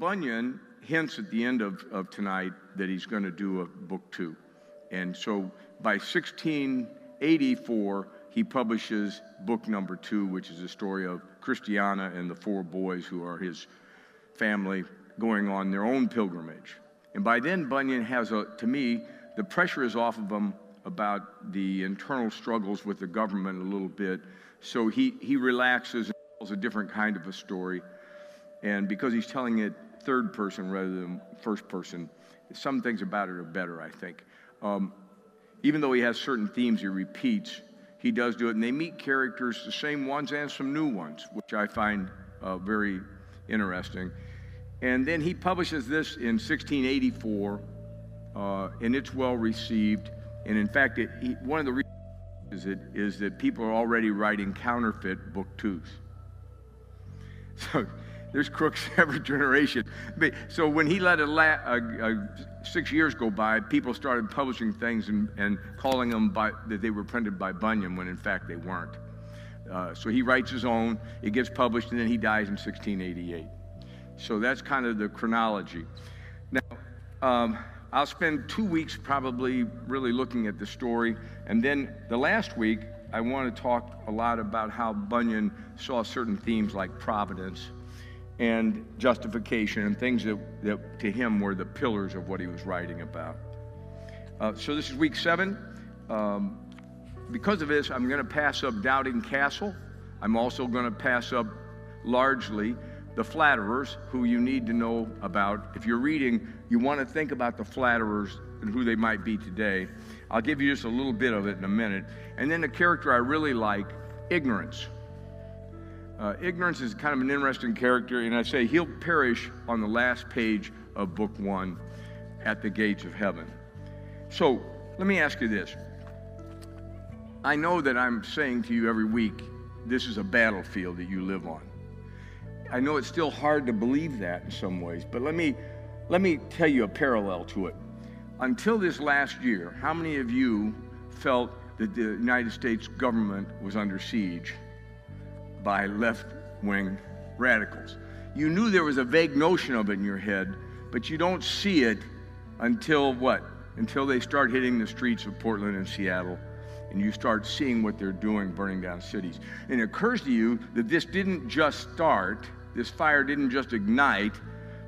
Bunyan hints at the end of tonight that he's going to do a book 2. And so by 1684, he publishes book number 2, which is the story of Christiana and the 4 boys who are his family going on their own pilgrimage. And by then, Bunyan has, to me, the pressure is off of him about the internal struggles with the government a little bit. So he relaxes and tells a different kind of a story. And because he's telling it third person rather than first person, some things about it are better, I think. Even though he has certain themes he repeats, he does do it. And they meet characters, the same ones and some new ones, which I find very interesting. And then he publishes this in 1684, and it's well received. And in fact, one of the reasons is that people are already writing counterfeit book 2s. So there's crooks every generation. So when he let 6 years go by, people started publishing things and calling them that they were printed by Bunyan, when in fact they weren't. So he writes his own, it gets published, and then he dies in 1688. So that's kind of the chronology. Now, I'll spend 2 weeks probably really looking at the story, and then the last week, I want to talk a lot about how Bunyan saw certain themes like providence and justification and things that to him were the pillars of what he was writing about. So this is week 7. Because of this, I'm going to pass up Doubting Castle. I'm also going to pass up largely the flatterers, who you need to know about. If you're reading, you want to think about the flatterers and who they might be today. I'll give you just a little bit of it in a minute. And then the character I really like, ignorance. Ignorance is kind of an interesting character, and I say he'll perish on the last page of book 1 at the gates of heaven. So let me ask you this. I know that I'm saying to you every week, this is a battlefield that you live on. I know it's still hard to believe that in some ways, but let me tell you a parallel to it. Until this last year, how many of you felt that the United States government was under siege by left-wing radicals? You knew there was a vague notion of it in your head, but you don't see it until what? Until they start hitting the streets of Portland and Seattle, and you start seeing what they're doing, burning down cities. And it occurs to you that this didn't just start, this fire didn't just ignite,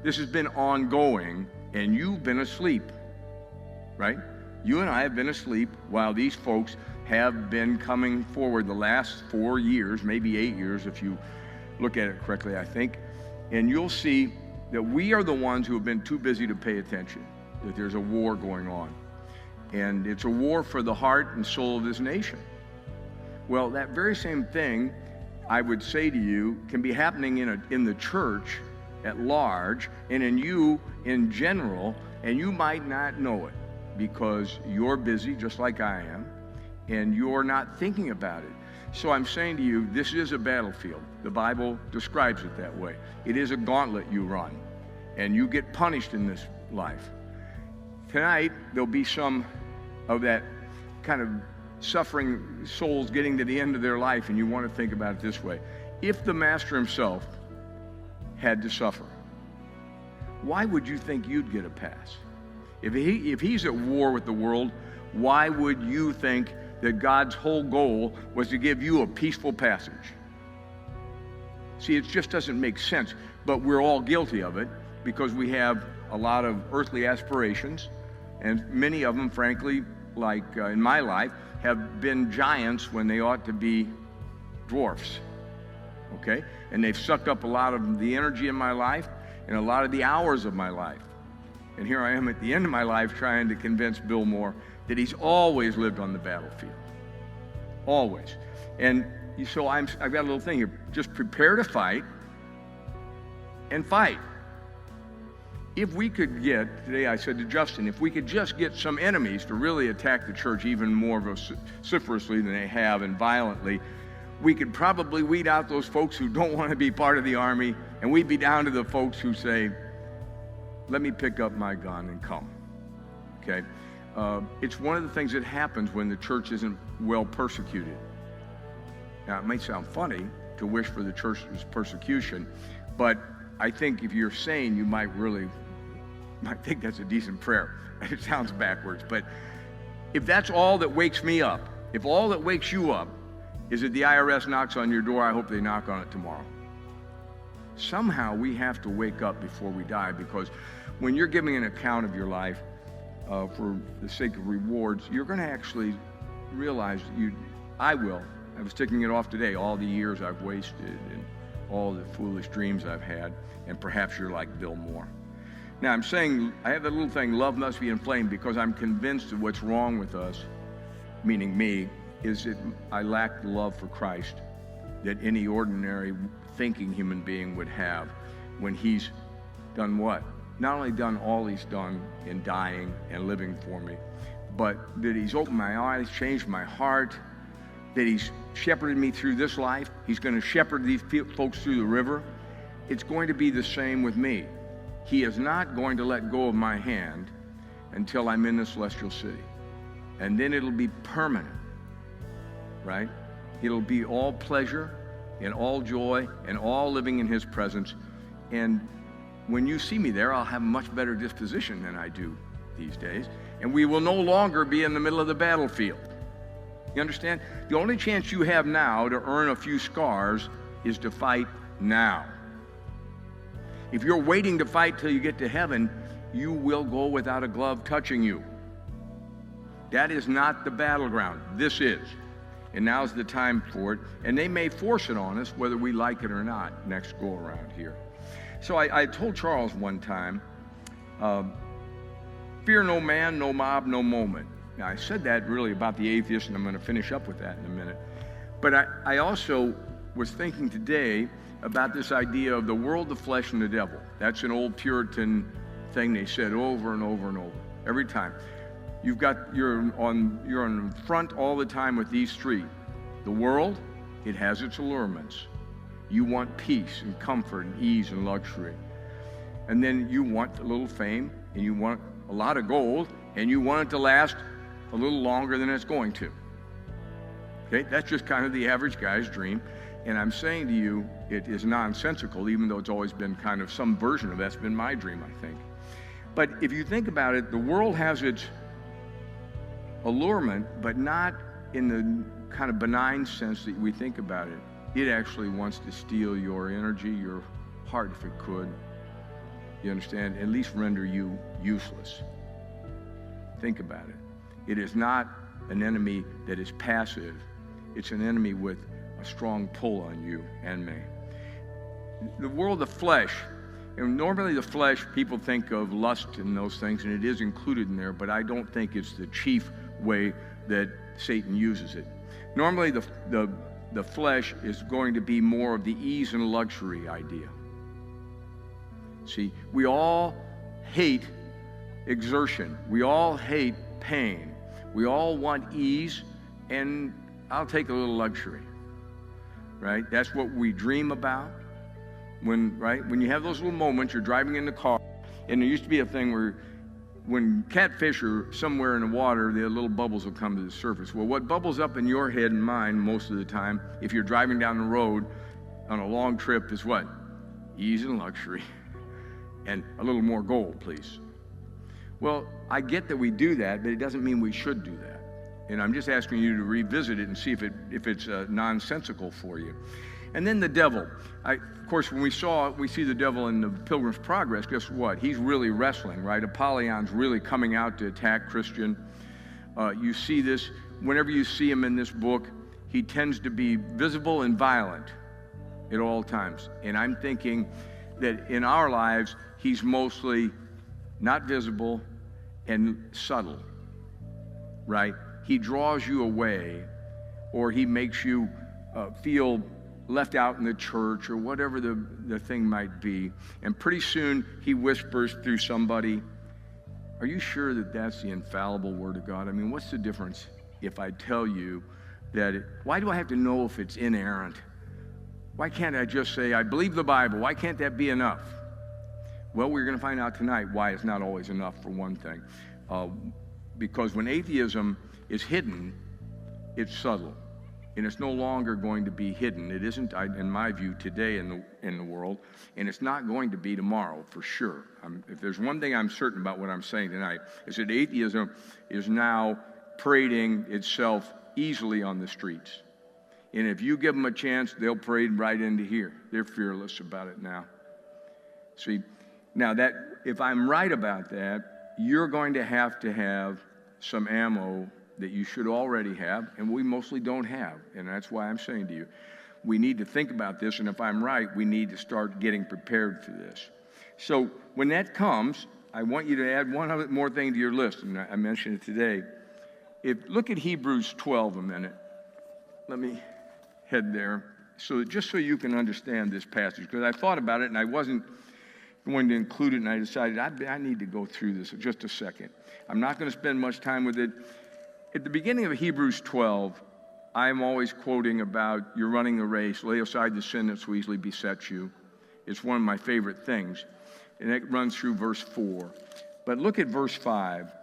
this has been ongoing, and you've been asleep, right? You and I have been asleep while these folks have been coming forward the last 4 years, maybe 8 years if you look at it correctly, I think. And you'll see that we are the ones who have been too busy to pay attention, that there's a war going on. And it's a war for the heart and soul of this nation. Well, that very same thing, I would say to you, can be happening in the church at large and in you in general, and you might not know it because you're busy just like I am, and you're not thinking about it. So I'm saying to you, this is a battlefield. The Bible describes it that way. It is a gauntlet you run, and you get punished in this life. Tonight, there'll be some of that kind of suffering souls getting to the end of their life, and you want to think about it this way. If the Master himself had to suffer, why would you think you'd get a pass? If he's at war with the world, why would you think that God's whole goal was to give you a peaceful passage? See, it just doesn't make sense, but we're all guilty of it because we have a lot of earthly aspirations, and many of them, frankly, like in my life, have been giants when they ought to be dwarfs, okay? And they've sucked up a lot of the energy in my life and a lot of the hours of my life. And here I am at the end of my life trying to convince Bill Moore that he's always lived on the battlefield. Always. And so I've got a little thing here. Just prepare to fight and fight. If we could get, today I said to Justin, if we could just get some enemies to really attack the church even more vociferously than they have and violently, we could probably weed out those folks who don't want to be part of the army, and we'd be down to the folks who say, let me pick up my gun and come, okay? It's one of the things that happens when the church isn't well persecuted. Now, it may sound funny to wish for the church's persecution, but I think if you're sane, you might think that's a decent prayer. It sounds backwards, but if that's all that wakes me up, if all that wakes you up is that the IRS knocks on your door, I hope they knock on it tomorrow. Somehow we have to wake up before we die, because when you're giving an account of your life for the sake of rewards, you're going to actually realize I was ticking it off today, all the years I've wasted and all the foolish dreams I've had, and perhaps you're like Bill Moore. Now I'm saying, I have that little thing, love must be inflamed, because I'm convinced that what's wrong with us, meaning me, is that I lack the love for Christ that any ordinary thinking human being would have when he's done what? Not only done all he's done in dying and living for me, but that he's opened my eyes, changed my heart, that he's shepherded me through this life. He's going to shepherd these folks through the river. It's going to be the same with me. He is not going to let go of my hand until I'm in the celestial city. And then it'll be permanent, right? It'll be all pleasure and all joy and all living in his presence. And when you see me there, I'll have a much better disposition than I do these days. And we will no longer be in the middle of the battlefield. You understand? The only chance you have now to earn a few scars is to fight now. If you're waiting to fight till you get to heaven, you will go without a glove touching you. That is not the battleground. This is. And now's the time for it. And they may force it on us, whether we like it or not, next go around here. So I told Charles one time, fear no man, no mob, no moment. Now, I said that really about the atheist, and I'm going to finish up with that in a minute. But I also was thinking today about this idea of the world, the flesh, and the devil. That's an old Puritan thing they said over and over and over. Every time. You're on front all the time with these three. The world, it has its allurements. You want peace and comfort and ease and luxury. And then you want a little fame, and you want a lot of gold, and you want it to last a little longer than it's going to. Okay, that's just kind of the average guy's dream. And I'm saying to you, it is nonsensical, even though it's always been kind of some version of that's been my dream, I think. But if you think about it, the world has its allurement, but not in the kind of benign sense that we think about it. It actually wants to steal your energy, your heart, if it could. You understand? At least render you useless. Think about it. It is not an enemy that is passive. It's an enemy with a strong pull on you and me. The world of flesh, and normally the flesh, people think of lust and those things, and it is included in there, but I don't think it's the chief way that Satan uses it. Normally the flesh is going to be more of the ease and luxury idea. See, we all hate exertion. We all hate pain. We all want ease, and I'll take a little luxury, right? That's what we dream about. When you have those little moments, you're driving in the car, and there used to be a thing where when catfish are somewhere in the water, the little bubbles will come to the surface. Well, what bubbles up in your head and mine most of the time, if you're driving down the road on a long trip, is what? Ease and luxury. And a little more gold, please. Well, I get that we do that, but it doesn't mean we should do that. And I'm just asking you to revisit it and see if it's nonsensical for you. And then the devil. Of course, when we see the devil in the Pilgrim's Progress, guess what? He's really wrestling, right? Apollyon's really coming out to attack Christian. You see this, whenever you see him in this book, he tends to be visible and violent at all times. And I'm thinking that in our lives, he's mostly not visible and subtle, right? He draws you away, or he makes you feel left out in the church, or whatever the thing might be. And pretty soon he whispers through somebody, are you sure that that's the infallible word of God? I mean, what's the difference if I tell you that why do I have to know if it's inerrant? Why can't I just say, I believe the Bible? Why can't that be enough? Well, we're going to find out tonight why it's not always enough, for one thing. Because when atheism is hidden, it's subtle. And it's no longer going to be hidden. It isn't, in my view, today in the world, and it's not going to be tomorrow, for sure. If there's one thing I'm certain about what I'm saying tonight, is that atheism is now parading itself easily on the streets. And if you give them a chance, they'll parade right into here. They're fearless about it now. See, now that, if I'm right about that, you're going to have some ammo that you should already have, and we mostly don't have. And that's why I'm saying to you, we need to think about this, and if I'm right, we need to start getting prepared for this. So when that comes, I want you to add one other more thing to your list, and I mentioned it today. Look at Hebrews 12 a minute. Let me head there, just so you can understand this passage, because I thought about it, and I wasn't going to include it, and I decided I need to go through this in just a second. I'm not going to spend much time with it. At the beginning of Hebrews 12, I'm always quoting about you're running the race, lay aside the sin that so easily besets you. It's one of my favorite things. And it runs through verse 4. But look at verse 5.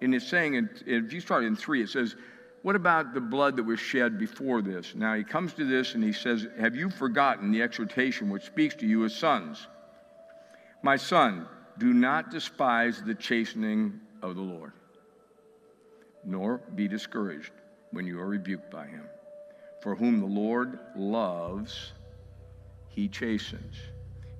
And it's saying, if you start in 3, it says, what about the blood that was shed before this? Now he comes to this and he says, have you forgotten the exhortation which speaks to you as sons? My son, do not despise the chastening of the Lord, nor be discouraged when you are rebuked by him. For whom the Lord loves, he chastens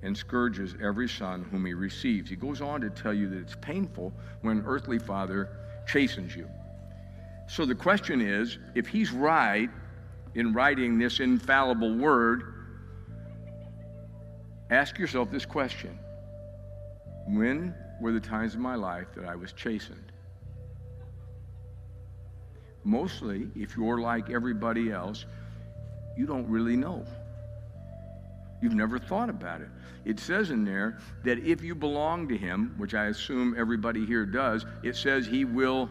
and scourges every son whom he receives. He goes on to tell you that it's painful when an earthly father chastens you. So the question is, if he's right in writing this infallible word, ask yourself this question. When were the times of my life that I was chastened? Mostly, if you're like everybody else, you don't really know. You've never thought about it. It says in there that if you belong to him, which I assume everybody here does, it says he will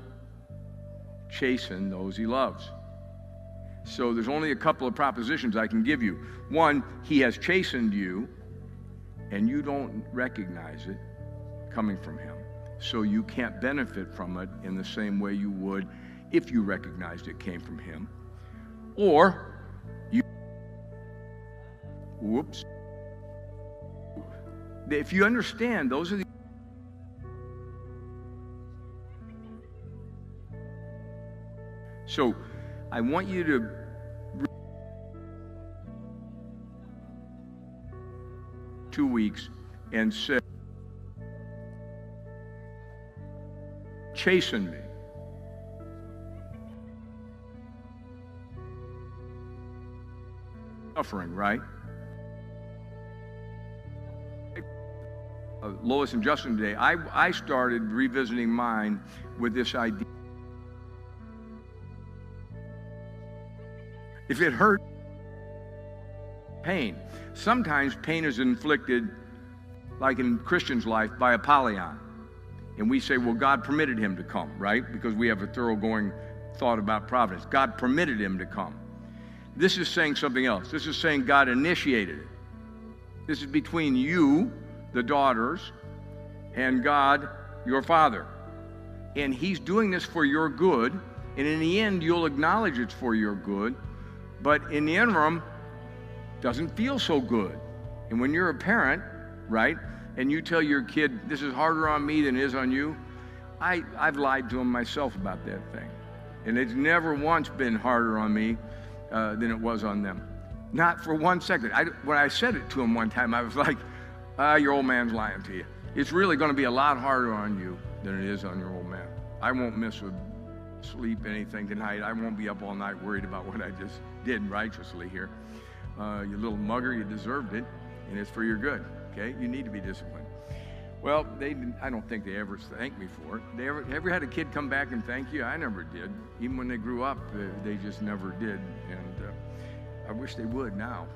chasten those he loves. So there's only a couple of propositions I can give you. One, he has chastened you, and you don't recognize it coming from him. So you can't benefit from it in the same way you would if you recognized it came from him. Or whoops. If you understand, those are the So I want you to two weeks and say, chasten me. Suffering, right? Lois and Justin today, I started revisiting mine with this idea. If it hurt, pain. Sometimes pain is inflicted, like in Christian's life, by Apollyon. And we say, well, God permitted him to come, right? Because we have a thoroughgoing thought about providence. God permitted him to come. This is saying something else. This is saying God initiated it. This is between you, the daughters, and God, your Father. And he's doing this for your good. And in the end, you'll acknowledge it's for your good. But in the interim, doesn't feel so good. And when you're a parent, right, and you tell your kid, this is harder on me than it is on you, I've lied to him myself about that thing. And it's never once been harder on me than it was on them. Not for 1 second. When I said it to him one time, I was like, your old man's lying to you. It's really going to be a lot harder on you than it is on your old man. I won't miss a sleep anything tonight. I won't be up all night worried about what I just did righteously here. You little mugger, you deserved it, and it's for your good, okay? You need to be disciplined. Well, I don't think they ever thanked me for it. They ever had a kid come back and thank you? I never did. Even when they grew up, they just never did, and I wish they would now.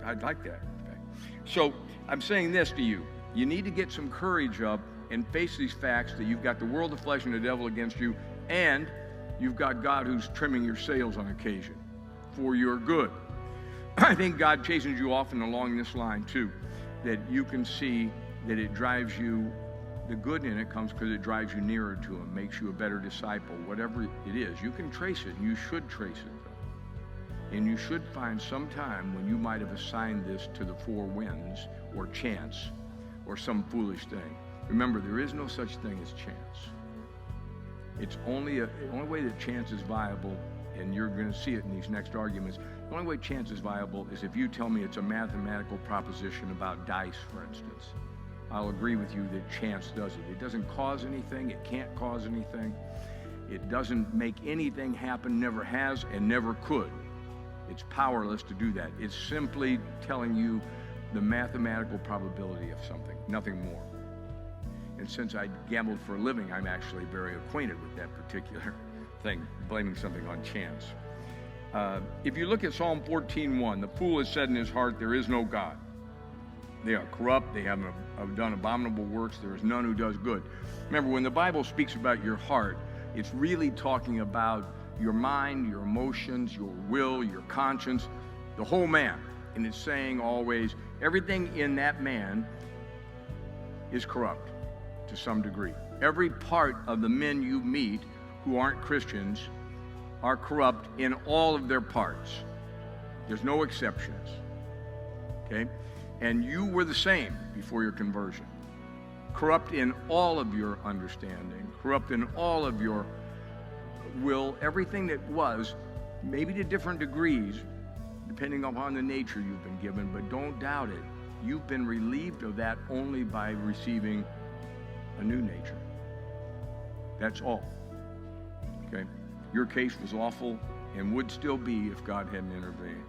I'd like that, in fact. So I'm saying this to you. You need to get some courage up and face these facts that you've got the world, the flesh, and the devil against you, and you've got God who's trimming your sails on occasion for your good. I think God chastens you often along this line, too, that you can see that it drives you, the good in it comes because it drives you nearer to him, makes you a better disciple, whatever it is. You can trace it, and you should trace it, though. And you should find some time when you might have assigned this to the four winds or chance or some foolish thing. Remember, there is no such thing as chance. It's the only way that chance is viable, and you're going to see it in these next arguments, the only way chance is viable is if you tell me it's a mathematical proposition about dice, for instance. I'll agree with you that chance does it. It doesn't cause anything. It can't cause anything. It doesn't make anything happen, never has, and never could. It's powerless to do that. It's simply telling you the mathematical probability of something, nothing more. And since I gambled for a living, I'm actually very acquainted with that particular thing, blaming something on chance. If you look at Psalm 14:1, the fool has said in his heart, there is no God. They are corrupt, they have done abominable works, there is none who does good. Remember, when the Bible speaks about your heart, it's really talking about your mind, your emotions, your will, your conscience, the whole man. And it's saying always, everything in that man is corrupt to some degree. Every part of the men you meet who aren't Christians are corrupt in all of their parts. There's no exceptions. Okay? And you were the same before your conversion. Corrupt in all of your understanding, corrupt in all of your will, everything that was, maybe to different degrees, depending upon the nature you've been given, but don't doubt it. You've been relieved of that only by receiving a new nature. That's all. Okay? Your case was awful and would still be if God hadn't intervened.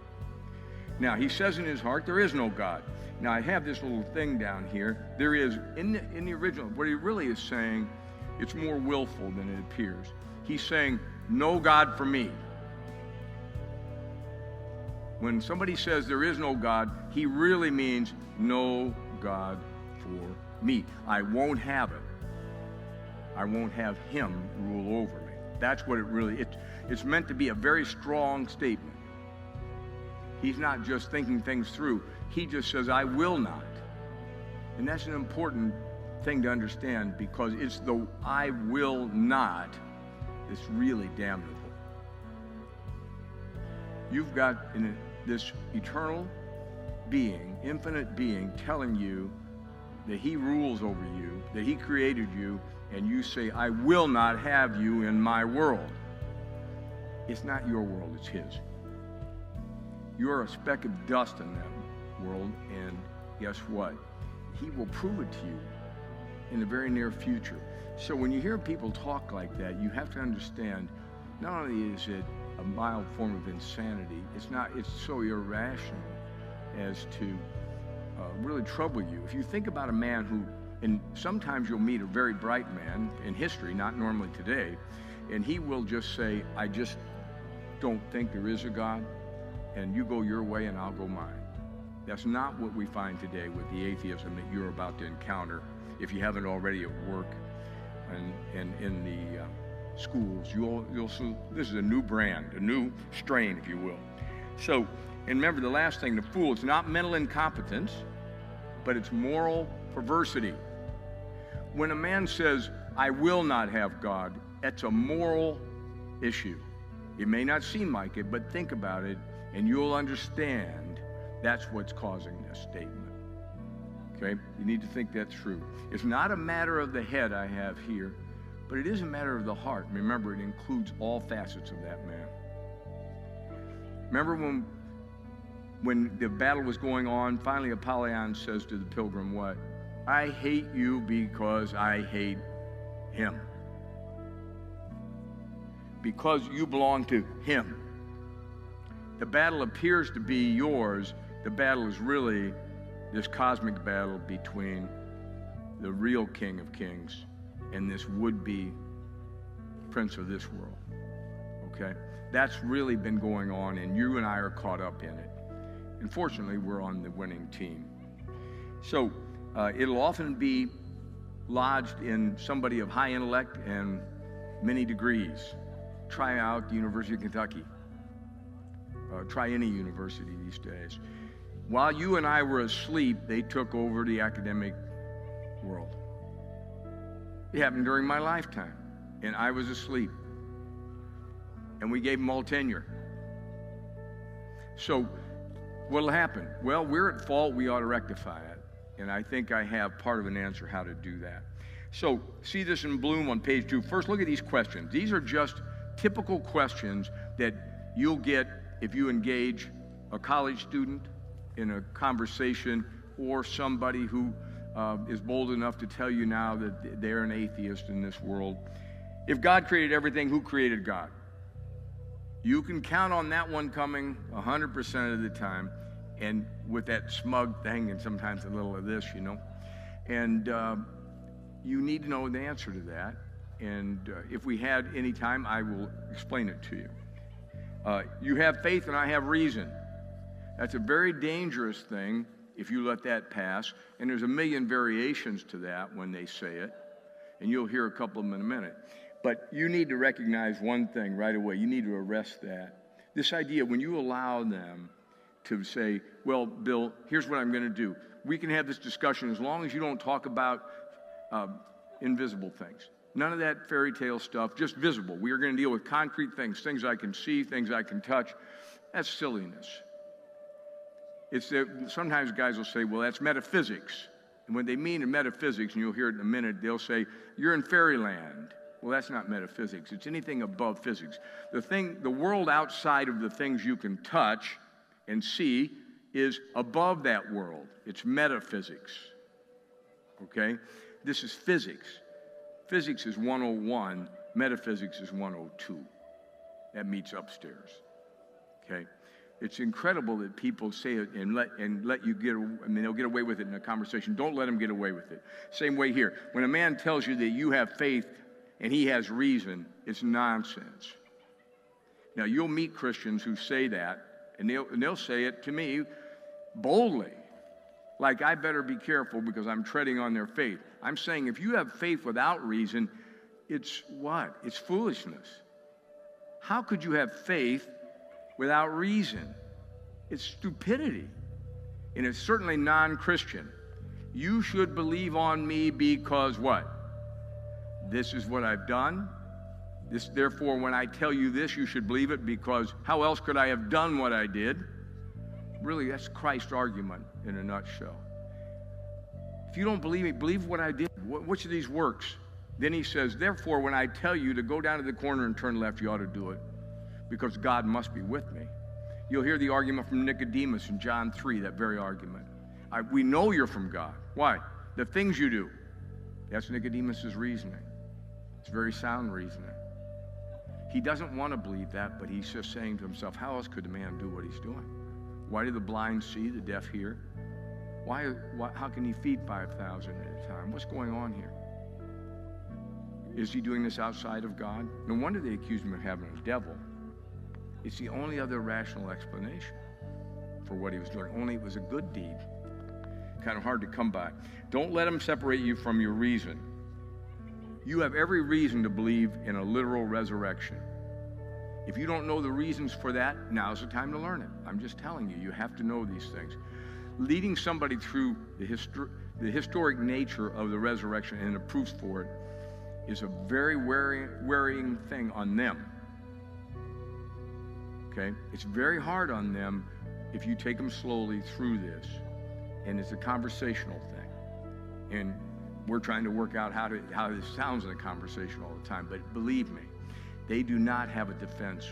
Now, he says in his heart, there is no God. Now, I have this little thing down here. There is, in the original, what he really is saying, it's more willful than it appears. He's saying, no God for me. When somebody says there is no God, he really means no God for me. I won't have it. I won't have him rule over me. That's what it really, it's meant to be a very strong statement. He's not just thinking things through. He just says, I will not. And that's an important thing to understand, because it's the I will not that's really damnable. You've got this eternal being, infinite being, telling you that he rules over you, that he created you, and you say, I will not have you in my world. It's not your world, it's his. You're a speck of dust in that world, and guess what? He will prove it to you in the very near future. So when you hear people talk like that, you have to understand, not only is it a mild form of insanity, it's so irrational as to really trouble you. If you think about a man who, and sometimes you'll meet a very bright man in history, not normally today, and he will just say, I just don't think there is a God, and you go your way and I'll go mine. That's not what we find today with the atheism that you're about to encounter, if you haven't already at work and in the schools. You'll see this is a new brand, a new strain, if you will. So, and remember the last thing, the fool, it's not mental incompetence, but it's moral perversity. When a man says, I will not have God, that's a moral issue. It may not seem like it, but think about it, and you'll understand that's what's causing this statement. Okay? You need to think that through. It's not a matter of the head I have here, but it is a matter of the heart. Remember, it includes all facets of that man. Remember when the battle was going on, finally Apollyon says to the pilgrim what? I hate you because I hate him. Because you belong to him. The battle appears to be yours. The battle is really this cosmic battle between the real King of Kings and this would-be prince of this world. Okay? That's really been going on, and you and I are caught up in it. And fortunately, we're on the winning team. So it'll often be lodged in somebody of high intellect and many degrees. Try out the University of Kentucky. Try any university these days. While you and I were asleep, they took over the academic world. It happened during my lifetime, and I was asleep. And we gave them all tenure. So what'll happen? Well, we're at fault. We ought to rectify it. And I think I have part of an answer how to do that. So see this in bloom on page 2. First, look at these questions. These are just typical questions that you'll get if you engage a college student in a conversation or somebody who is bold enough to tell you now that they're an atheist in this world. If God created everything, who created God? You can count on that one coming 100% of the time, and with that smug thing and sometimes a little of this, you know. And you need to know the answer to that. And if we had any time, I will explain it to you. You have faith and I have reason. That's a very dangerous thing if you let that pass. And there's a million variations to that when they say it. And you'll hear a couple of them in a minute. But you need to recognize one thing right away. You need to arrest that. This idea, when you allow them to say, well, Bill, here's what I'm going to do. We can have this discussion as long as you don't talk about invisible things. None of that fairy tale stuff, just visible. We are going to deal with concrete things, things I can see, things I can touch. That's silliness. It's that sometimes guys will say, well, that's metaphysics. And when they mean in metaphysics, and you'll hear it in a minute, they'll say, you're in fairyland. Well, that's not metaphysics. It's anything above physics. The world outside of the things you can touch and see is above that world. It's metaphysics. Okay? This is physics. Physics is 101. Metaphysics is 102. That meets upstairs. Okay? It's incredible that people say it and let you get, I mean, they'll get away with it in a conversation. Don't let them get away with it. Same way here. When a man tells you that you have faith and he has reason, it's nonsense. Now, you'll meet Christians who say that, and they'll say it to me boldly. Like, I better be careful because I'm treading on their faith. I'm saying if you have faith without reason, it's what? It's foolishness. How could you have faith without reason? It's stupidity. And it's certainly non-Christian. You should believe on me because what? This is what I've done. Therefore, when I tell you this, you should believe it because how else could I have done what I did? Really, that's Christ's argument in a nutshell. If you don't believe me, believe what I did. Which of these works? Then he says, therefore, when I tell you to go down to the corner and turn left, you ought to do it because God must be with me. You'll hear the argument from Nicodemus in John 3, that very argument. We know you're from God. Why? The things you do. That's Nicodemus's reasoning. It's very sound reasoning. He doesn't want to believe that, but he's just saying to himself, how else could a man do what he's doing? Why do the blind see, the deaf hear? How can he feed 5,000 at a time? What's going on here? Is he doing this outside of God? No wonder they accuse him of having a devil. It's the only other rational explanation for what he was doing. Only it was a good deed. Kind of hard to come by. Don't let him separate you from your reason. You have every reason to believe in a literal resurrection. If you don't know the reasons for that, now's the time to learn it. I'm just telling you, you have to know these things. Leading somebody through the historic nature of the resurrection and the proofs for it is a very wearying thing on them. Okay? It's very hard on them if you take them slowly through this. And it's a conversational thing. And we're trying to work out how this sounds in a conversation all the time. But believe me, they do not have a defense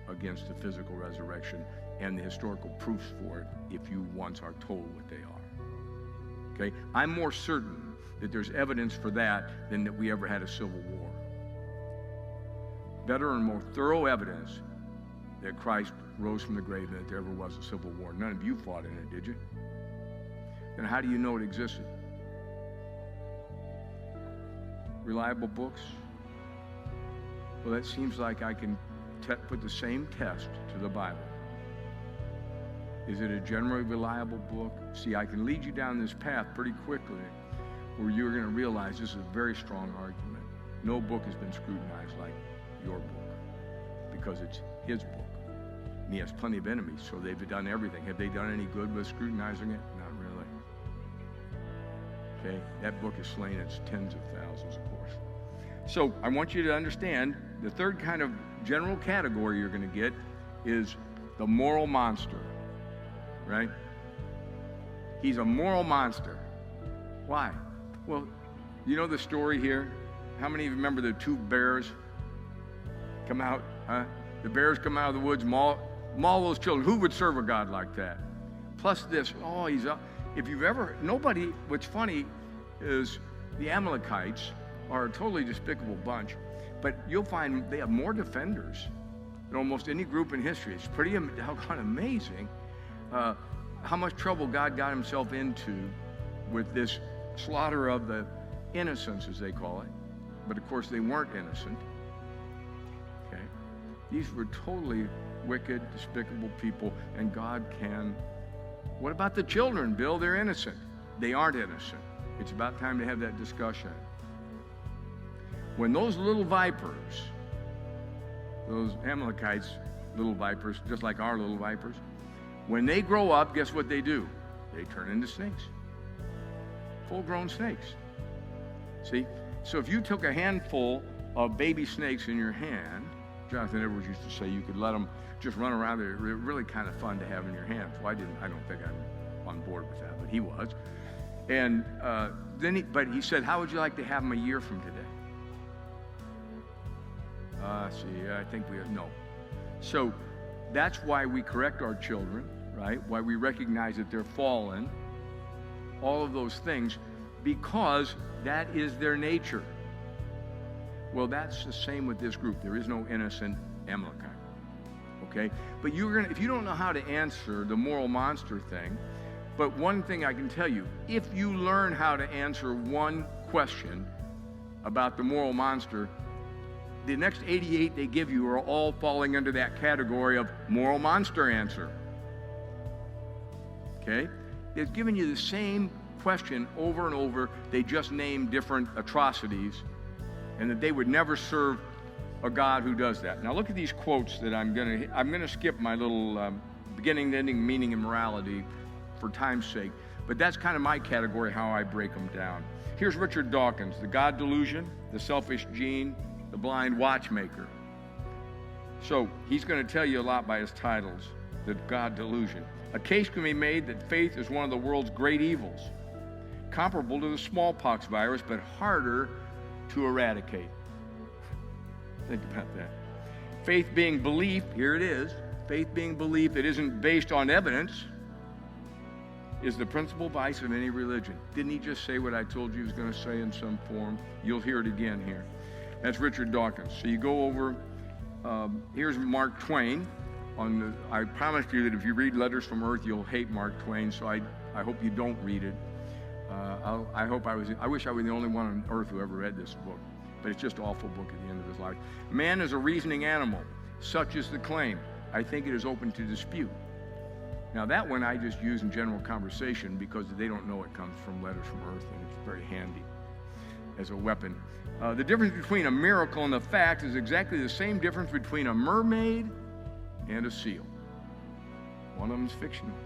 against the physical resurrection and the historical proofs for it if you once are told what they are. Okay? I'm more certain that there's evidence for that than that we ever had a civil war. Better and more thorough evidence that Christ rose from the grave than that there ever was a civil war. None of you fought in it, did you? Then how do you know it existed? Reliable books? Well, that seems like I can put the same test to the Bible. Is it a generally reliable book? See, I can lead you down this path pretty quickly where you're going to realize this is a very strong argument. No book has been scrutinized like your book because it's his book. And he has plenty of enemies, so they've done everything. Have they done any good with scrutinizing it? Not really. Okay? That book has slain its tens of thousands, of course. So I want you to understand the third kind of general category you're going to get is the moral monster, right? He's a moral monster. Why? Well, you know the story here? How many of you remember the two bears come out? The bears come out of the woods, maul those children. Who would serve a God like that? Plus this, if you've ever, nobody, what's funny is the Amalekites are a totally despicable bunch, but you'll find they have more defenders than almost any group in history. It's pretty doggone amazing how much trouble God got himself into with this slaughter of the innocents, as they call it. But of course, they weren't innocent. Okay? These were totally wicked, despicable people, and God can. What about the children, Bill? They're innocent. They aren't innocent. It's about time to have that discussion. When those little vipers, those Amalekites, little vipers, just like our little vipers, when they grow up, guess what they do? They turn into snakes. Full-grown snakes. See? So if you took a handful of baby snakes in your hand, Jonathan Edwards used to say you could let them just run around there. They're really kind of fun to have in your hands. Well, I don't think I'm on board with that, but he was. And but he said, how would you like to have them a year from today? I think no. So that's why we correct our children, right? Why we recognize that they're fallen, all of those things, because that is their nature. Well, that's the same with this group. There is no innocent Amalekite. Okay? But if you don't know how to answer the moral monster thing, but one thing I can tell you, if you learn how to answer one question about the moral monster, the next 88 they give you are all falling under that category of moral monster answer. Okay? It's giving you the same question over and over. They just name different atrocities, and that they would never serve a God who does that. Now look at these quotes that I'm gonna skip my little beginning, ending, meaning, and morality for time's sake, but that's kind of my category, how I break them down. Here's Richard Dawkins: the God delusion, the selfish gene, the blind watchmaker. So he's going to tell you a lot by his titles. The God delusion. A case can be made that faith is one of the world's great evils, comparable to the smallpox virus, but harder to eradicate. Think about that. Faith being belief, here it is, faith being belief that isn't based on evidence is the principal vice of any religion. Didn't he just say what I told you he was going to say in some form? You'll hear it again here. That's Richard Dawkins. So you go over, here's Mark Twain. I promised you that if you read Letters from Earth, you'll hate Mark Twain, so I hope you don't read it. I wish I were the only one on earth who ever read this book, but it's just an awful book at the end of his life. Man is a reasoning animal. Such is the claim. I think it is open to dispute. Now that one I just use in general conversation because they don't know it comes from Letters from Earth, and it's very handy as a weapon. The difference between a miracle and a fact is exactly the same difference between a mermaid and a seal. One of them is fictional.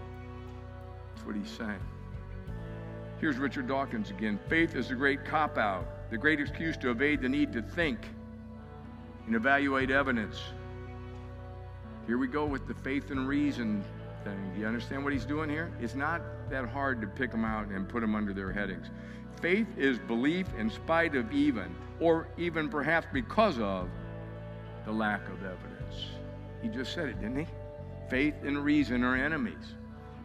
That's what he's saying. Here's Richard Dawkins again. Faith is the great cop-out, the great excuse to evade the need to think and evaluate evidence. Here we go with the faith and reason thing. Do you understand what he's doing here? It's not that hard to pick them out and put them under their headings. Faith is belief in spite of or even perhaps because of, the lack of evidence. He just said it, didn't he? Faith and reason are enemies.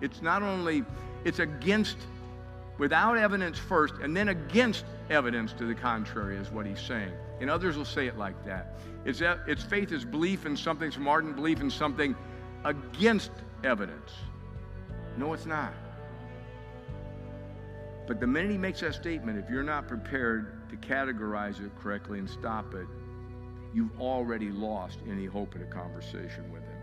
It's not only, it's against, without evidence first, and then against evidence to the contrary is what he's saying. And others will say it like that. It's faith is belief in something, some ardent belief in something against evidence. No, it's not. But the minute he makes that statement, if you're not prepared to categorize it correctly and stop it, you've already lost any hope at a conversation with him.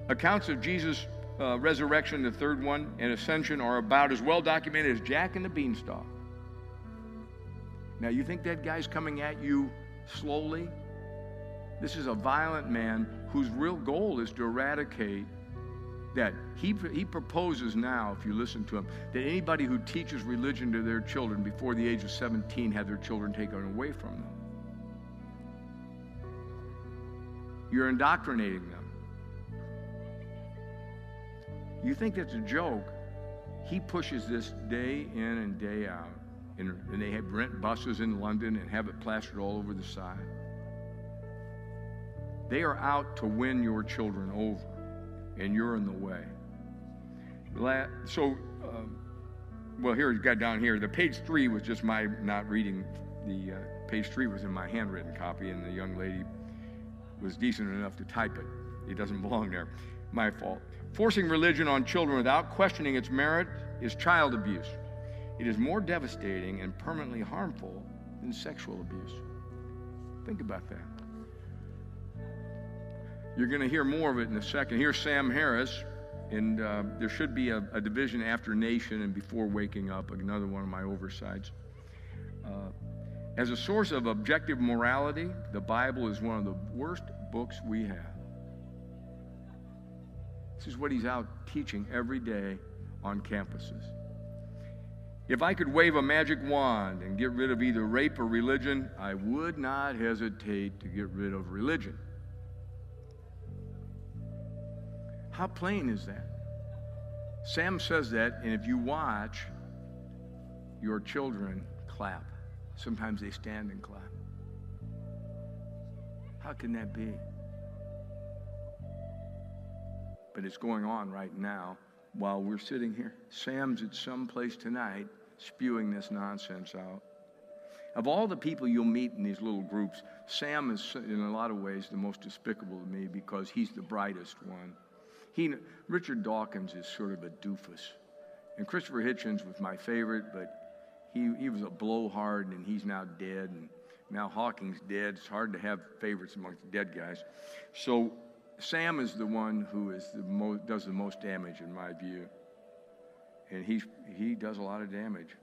Accounts of Jesus' resurrection, the third one, and ascension are about as well documented as Jack and the Beanstalk. Now, you think that guy's coming at you slowly? This is a violent man whose real goal is to eradicate that. He proposes now, if you listen to him, that anybody who teaches religion to their children before the age of 17 have their children taken away from them. You're indoctrinating them. You think that's a joke. He pushes this day in and day out. And they have rent buses in London and have it plastered all over the side. They are out to win your children over, and you're in the way. Well, here it's got down here. The page 3 was just my not reading. The page 3 was in my handwritten copy, and the young lady was decent enough to type it. It doesn't belong there. My fault. Forcing religion on children without questioning its merit is child abuse. It is more devastating and permanently harmful than sexual abuse. Think about that. You're going to hear more of it in a second. Here's Sam Harris, and there should be a division after nation and before waking up, another one of my oversights. As a source of objective morality, the Bible is one of the worst books we have. This is what he's out teaching every day on campuses. If I could wave a magic wand and get rid of either rape or religion, I would not hesitate to get rid of religion. How plain is that? Sam says that, and if you watch, your children clap. Sometimes they stand and clap. How can that be? But it's going on right now while we're sitting here. Sam's at some place tonight spewing this nonsense out. Of all the people you'll meet in these little groups, Sam is in a lot of ways the most despicable to me because he's the brightest one. Richard Dawkins is sort of a doofus. And Christopher Hitchens was my favorite, but he was a blowhard, and he's now dead. And now Hawking's dead. It's hard to have favorites amongst the dead guys. So Sam is the one who is does the most damage in my view. And he does a lot of damage.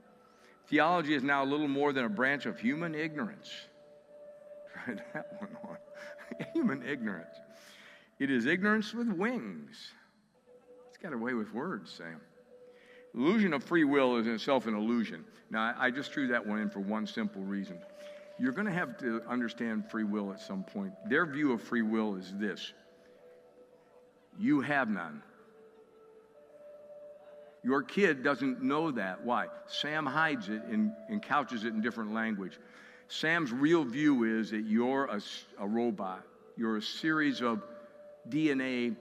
Theology is now a little more than a branch of human ignorance. Try that one on. Human ignorance. It is ignorance with wings. It's got away with words, Sam. Illusion of free will is in itself an illusion. Now, I just threw that one in for one simple reason. You're going to have to understand free will at some point. Their view of free will is this. You have none. Your kid doesn't know that. Why? Sam hides it and couches it in different language. Sam's real view is that you're a robot. You're a series of DNA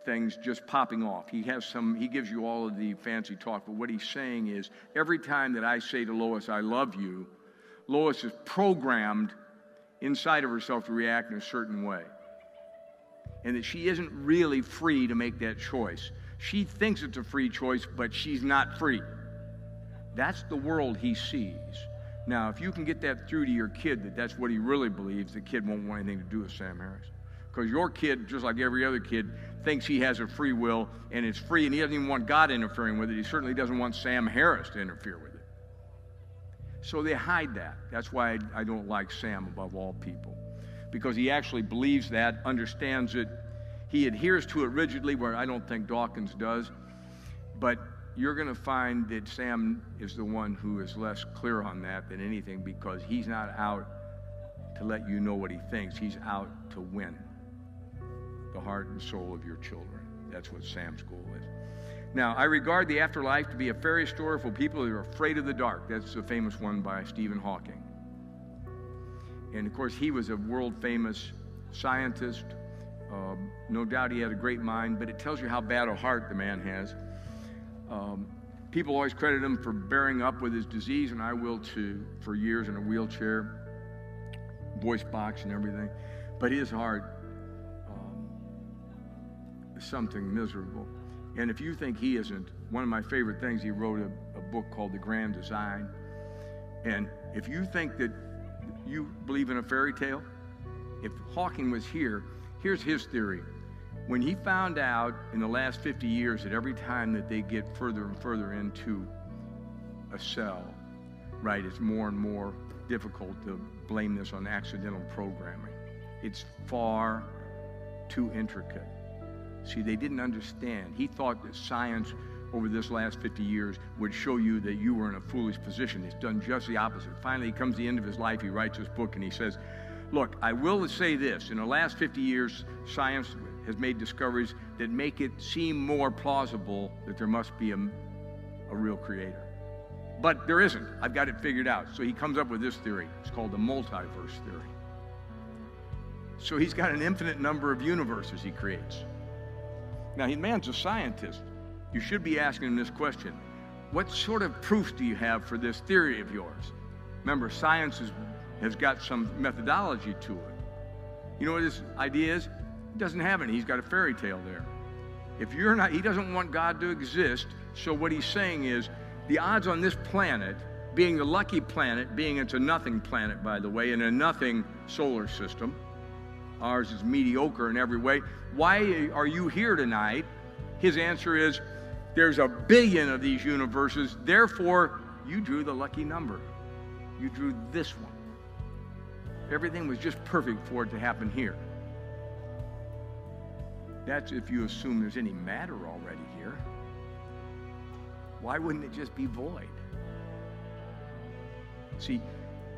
things just popping off. He gives you all of the fancy talk, but what he's saying is every time that I say to Lois, I love you, Lois is programmed inside of herself to react in a certain way. And that she isn't really free to make that choice. She thinks it's a free choice, but she's not free. That's the world he sees. Now, if you can get that through to your kid that that's what he really believes, the kid won't want anything to do with Sam Harris. Because your kid, just like every other kid, thinks he has a free will and it's free, and he doesn't even want God interfering with it. He certainly doesn't want Sam Harris to interfere with it. So they hide that. That's why I don't like Sam above all people. Because he actually believes that, understands it. He adheres to it rigidly, where I don't think Dawkins does. But you're going to find that Sam is the one who is less clear on that than anything, because he's not out to let you know what he thinks. He's out to win the heart and soul of your children. That's what Sam's goal is. Now, I regard the afterlife to be a fairy story for people who are afraid of the dark. That's a famous one by Stephen Hawking. And, of course, he was a world-famous scientist. No doubt he had a great mind, but it tells you how bad a heart the man has. People always credit him for bearing up with his disease, and I will too, for years in a wheelchair, voice box and everything. But his heart is something miserable. And if you think he isn't, one of my favorite things, he wrote a book called The Grand Design. And if you think that you believe in a fairy tale, if Hawking was here, here's his theory. When he found out in the last 50 years that every time that they get further and further into a cell, right, it's more and more difficult to blame this on accidental programming. It's far too intricate. See, they didn't understand. He thought that science over this last 50 years would show you that you were in a foolish position. It's done just the opposite. Finally, he comes to the end of his life, he writes this book, and he says, look, I will say this. In the last 50 years, science has made discoveries that make it seem more plausible that there must be a real creator. But there isn't. I've got it figured out. So he comes up with this theory. It's called the multiverse theory. So he's got an infinite number of universes he creates. Now, man's a scientist. You should be asking him this question. What sort of proof do you have for this theory of yours? Remember, science has got some methodology to it. You know what his idea is? He doesn't have any. He's got a fairy tale there. If you're not, he doesn't want God to exist. So what he's saying is, the odds on this planet, being the lucky planet, being it's a nothing planet, by the way, in a nothing solar system, ours is mediocre in every way. Why are you here tonight? His answer is, there's a billion of these universes, therefore, you drew the lucky number. You drew this one. Everything was just perfect for it to happen here. That's if you assume there's any matter already here. Why wouldn't it just be void? See,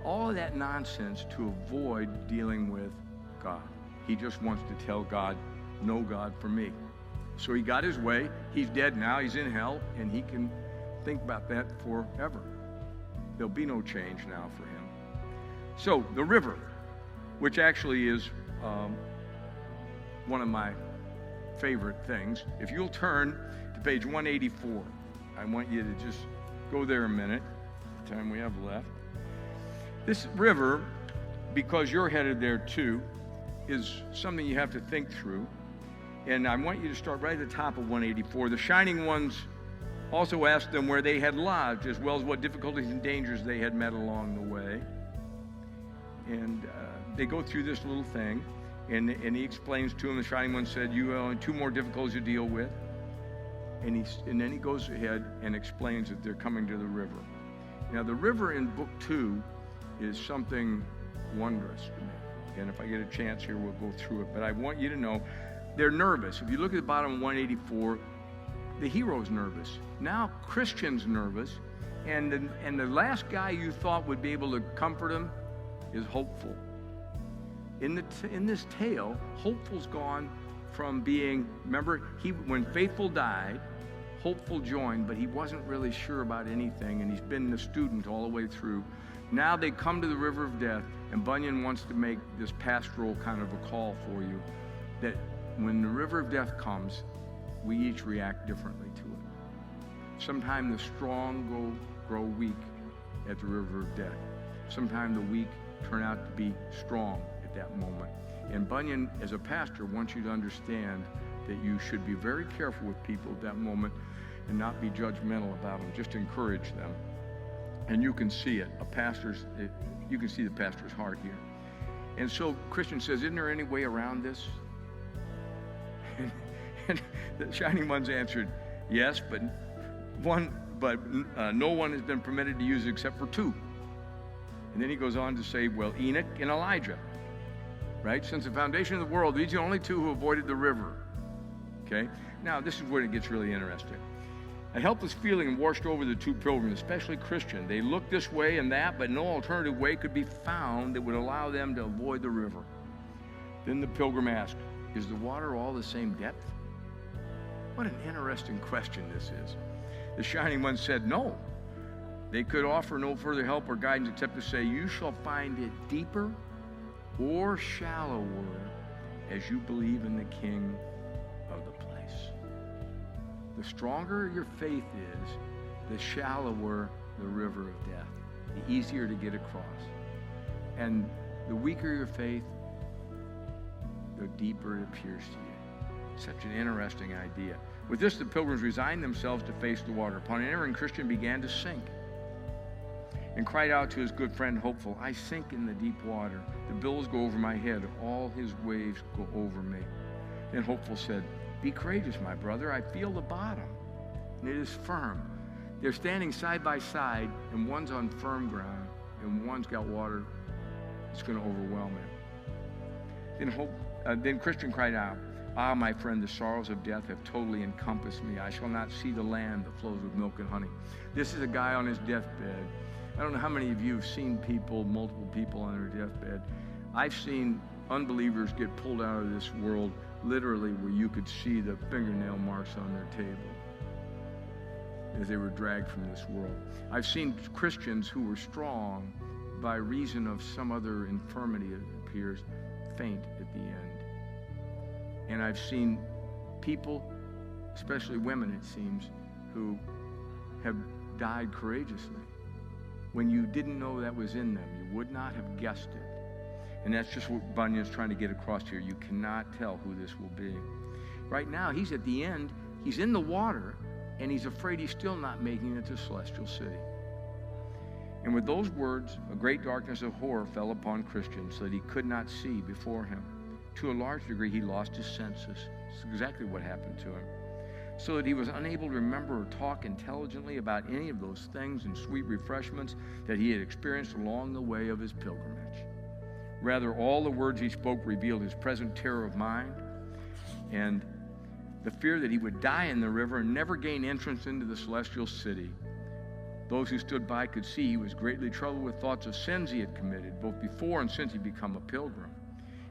all of that nonsense to avoid dealing with God. He just wants to tell God, no God for me. So he got his way. He's dead now. He's in hell, and he can think about that forever. There'll be no change now for him. So the river, which actually is one of my favorite things. If you'll turn to page 184, I want you to just go there a minute, the time we have left. This river, because you're headed there too, is something you have to think through. And I want you to start right at the top of 184. The Shining Ones also asked them where they had lodged, as well as what difficulties and dangers they had met along the way. And they go through this little thing, and he explains to them, the Shining One said, you have only 2 more difficulties to deal with. And then he goes ahead and explains that they're coming to the river. Now, the river in Book 2 is something wondrous to me. And if I get a chance here, we'll go through it. But I want you to know, they're nervous. If you look at the bottom of 184, the hero's nervous. Now Christian's nervous. And the last guy you thought would be able to comfort him is hopeful. In this tale, hopeful's gone from being, remember, when Faithful died, hopeful joined, but he wasn't really sure about anything, and he's been the student all the way through. Now they come to the river of death, and Bunyan wants to make this pastoral kind of a call for you, that when the river of death comes, we each react differently to it. Sometimes the strong grow weak at the river of death. Sometimes the weak turn out to be strong at that moment. And Bunyan, as a pastor, wants you to understand that you should be very careful with people at that moment and not be judgmental about them. Just encourage them. And you can see it. You can see the pastor's heart here. And so Christian says, isn't there any way around this? And the Shining Ones answered, yes, but no one has been permitted to use it except for 2. And then he goes on to say, well, Enoch and Elijah, right? Since the foundation of the world, these are the only 2 who avoided the river. Okay? Now, this is where it gets really interesting. A helpless feeling washed over the 2 pilgrims, especially Christian. They looked this way and that, but no alternative way could be found that would allow them to avoid the river. Then the pilgrim asked, is the water all the same depth? What an interesting question this is. The Shining One said, no. They could offer no further help or guidance except to say, you shall find it deeper or shallower as you believe in the King of the place. The stronger your faith is, the shallower the river of death, the easier to get across. And the weaker your faith, the deeper it appears to you. Such an interesting idea. With this, the pilgrims resigned themselves to face the water. Upon entering, Christian began to sink and cried out to his good friend Hopeful, I sink in the deep water. The billows go over my head. All his waves go over me. Then Hopeful said, be courageous, my brother. I feel the bottom, and it is firm. They're standing side by side, and one's on firm ground, and one's got water. It's going to overwhelm him. Then Christian cried out, ah, my friend, the sorrows of death have totally encompassed me. I shall not see the land that flows with milk and honey. This is a guy on his deathbed. I don't know how many of you have seen multiple people on their deathbed. I've seen unbelievers get pulled out of this world literally where you could see the fingernail marks on their table as they were dragged from this world. I've seen Christians who were strong by reason of some other infirmity, it appears, faint at the end. And I've seen people, especially women it seems, who have died courageously when you didn't know that was in them. You would not have guessed it. And that's just what Bunyan's trying to get across here. You cannot tell who this will be. Right now, he's at the end. He's in the water, and he's afraid he's still not making it to Celestial City. And with those words, a great darkness of horror fell upon Christian, so that he could not see before him. To a large degree, he lost his senses. It's exactly what happened to him. So that he was unable to remember or talk intelligently about any of those things and sweet refreshments that he had experienced along the way of his pilgrimage. Rather, all the words he spoke revealed his present terror of mind and the fear that he would die in the river and never gain entrance into the Celestial City. Those who stood by could see he was greatly troubled with thoughts of sins he had committed, both before and since he became a pilgrim.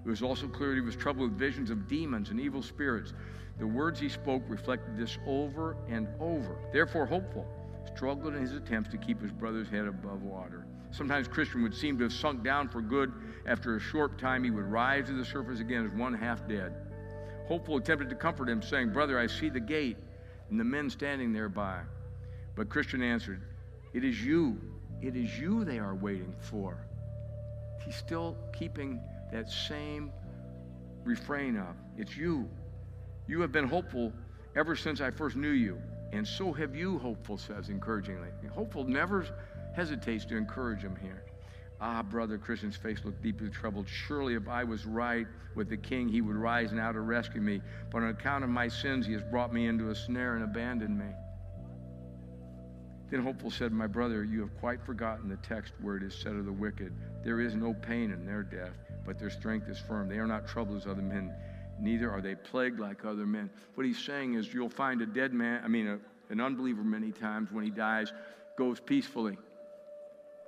It was also clear that he was troubled with visions of demons and evil spirits. The words he spoke reflected this over and over. Therefore, hopeful, struggled in his attempts to keep his brother's head above water. Sometimes Christian would seem to have sunk down for good. After a short time, he would rise to the surface again as one half dead. Hopeful attempted to comfort him, saying, "Brother, I see the gate and the men standing thereby." But Christian answered, it is you they are waiting for." He's still keeping that same refrain up. It's you. You have been hopeful ever since I first knew you, and so have you, Hopeful says encouragingly. Hopeful never hesitates to encourage him here. "Ah, brother," Christian's face looked deeply troubled. "Surely if I was right with the king, he would rise now to rescue me. But on account of my sins, he has brought me into a snare and abandoned me." Then Hopeful said, "My brother, you have quite forgotten the text where it is said of the wicked, there is no pain in their death, but their strength is firm. They are not troubled as other men, neither are they plagued like other men." What he's saying is you'll find a dead man, an unbeliever many times when he dies, goes peacefully.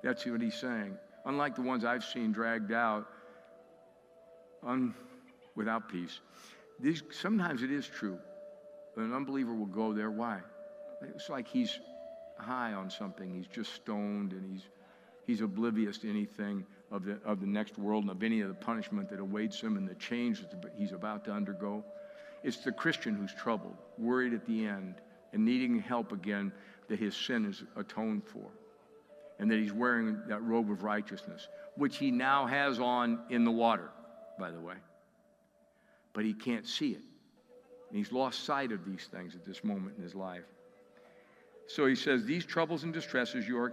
That's what he's saying. Unlike the ones I've seen dragged out without peace. Sometimes it is true. An unbeliever will go there. Why? It's like he's high on something. He's just stoned, and he's oblivious to anything of the next world and of any of the punishment that awaits him and the change that he's about to undergo. It's the Christian who's troubled, worried at the end, and needing help again that his sin is atoned for, and that he's wearing that robe of righteousness, which he now has on in the water, by the way. But he can't see it. And he's lost sight of these things at this moment in his life. So he says, these troubles and distresses you are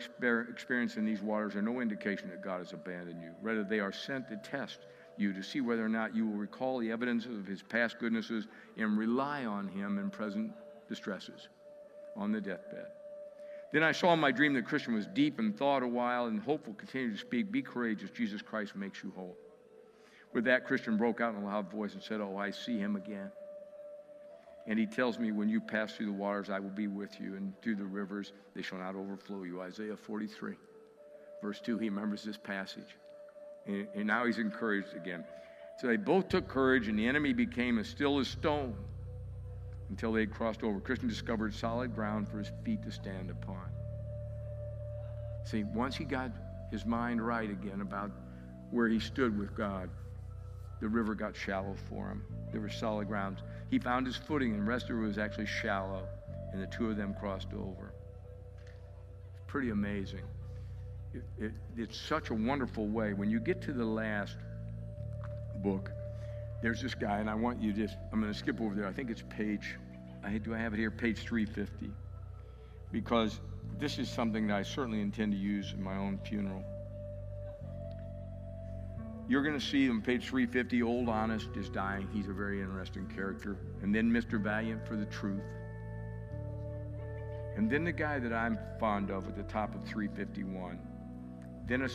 experiencing in these waters are no indication that God has abandoned you. Rather, they are sent to test you to see whether or not you will recall the evidence of his past goodnesses and rely on him in present distresses on the deathbed. Then I saw in my dream that Christian was deep in thought a while, and Hopeful continued to speak, "Be courageous, Jesus Christ makes you whole." With that, Christian broke out in a loud voice and said, "Oh, I see him again. And he tells me, when you pass through the waters, I will be with you, and through the rivers, they shall not overflow you." Isaiah 43, verse 2, he remembers this passage. And now he's encouraged again. So they both took courage, and the enemy became as still as stone until they had crossed over. Christian discovered solid ground for his feet to stand upon. See, once he got his mind right again about where he stood with God, the river got shallow for him. There was solid ground. He found his footing, and the rest of it was actually shallow, and the two of them crossed over. It's pretty amazing. It's such a wonderful way. When you get to the last book, there's this guy, and I want you to I'm going to skip over there. I think it's do I have it here? Page 350. Because this is something that I certainly intend to use in my own funeral. You're going to see on page 350, Old Honest is dying. He's a very interesting character. And then Mr. Valiant for the truth. And then the guy that I'm fond of at the top of 351. Then a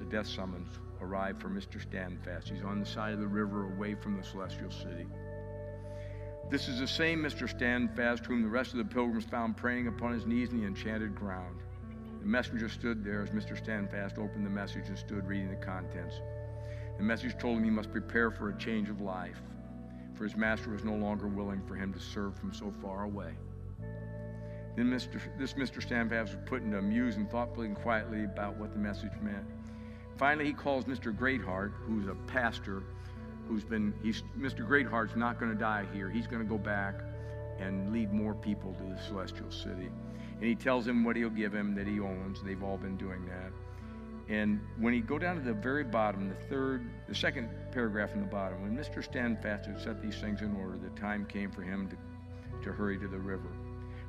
death summons, arrived for Mr. Standfast. He's on the side of the river away from the Celestial City. This is the same Mr. Standfast whom the rest of the pilgrims found praying upon his knees in the enchanted ground. The messenger stood there as Mr. Standfast opened the message and stood reading the contents. The message told him he must prepare for a change of life, for his master was no longer willing for him to serve from so far away. Then this Mr. Standfast was put to muse and thoughtfully and quietly about what the message meant. Finally, he calls Mr. Greatheart, who's a pastor, Mr. Greatheart's not going to die here. He's going to go back and lead more people to the celestial city. And he tells him what he'll give him that he owns. They've all been doing that. And when you go down to the very bottom, the second paragraph in the bottom, when Mr. Standfast had set these things in order, the time came for him to hurry to the river.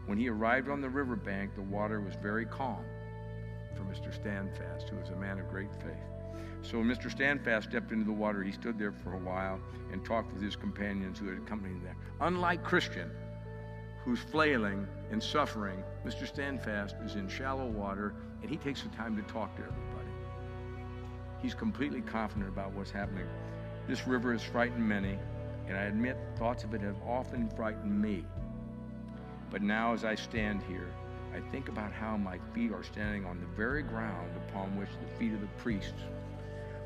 When he arrived on the riverbank, the water was very calm for Mr. Standfast, who was a man of great faith. So when Mr. Standfast stepped into the water, he stood there for a while and talked with his companions who had accompanied him there. Unlike Christian, who's flailing and suffering, Mr. Standfast is in shallow water, and he takes the time to talk to everybody. He's completely confident about what's happening. This river has frightened many, and I admit thoughts of it have often frightened me. But now as I stand here, I think about how my feet are standing on the very ground upon which the feet of the priests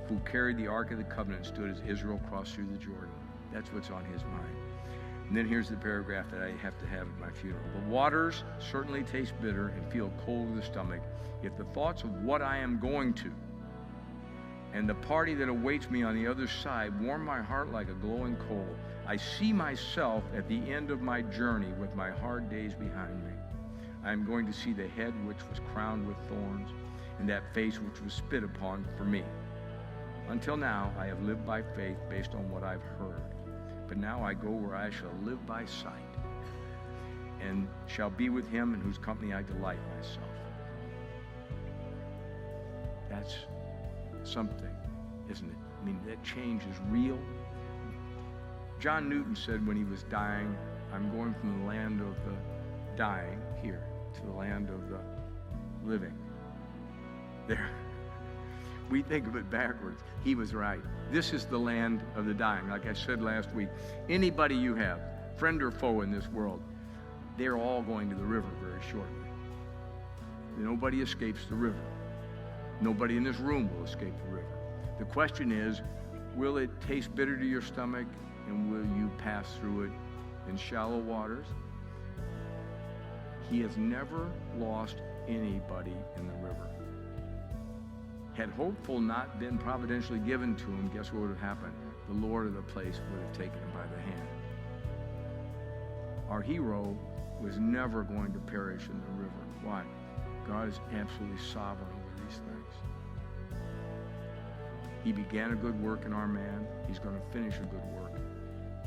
who carried the Ark of the Covenant stood as Israel crossed through the Jordan. That's what's on his mind. And then here's the paragraph that I have to have at my funeral. The waters certainly taste bitter and feel cold to the stomach, yet the thoughts of what I am going to and the party that awaits me on the other side warm my heart like a glowing coal. I see myself at the end of my journey with my hard days behind me. I am going to see the head which was crowned with thorns and that face which was spit upon for me. Until now, I have lived by faith based on what I've heard. But now I go where I shall live by sight and shall be with him in whose company I delight myself. That's something, isn't it? I mean, that change is real. John Newton said when he was dying, I'm going from the land of the dying here to the land of the living there. We think of it backwards. He was right. This is the land of the dying. Like I said last week, anybody you have, friend or foe in this world, they're all going to the river very shortly. Nobody escapes the river. Nobody in this room will escape the river. The question is, will it taste bitter to your stomach, and will you pass through it in shallow waters? He has never lost anybody in the river. Had hopeful not been providentially given to him, guess what would have happened? The Lord of the place would have taken him by the hand. Our hero was never going to perish in the river. Why? God is absolutely sovereign over these things. He began a good work in our man. He's going to finish a good work.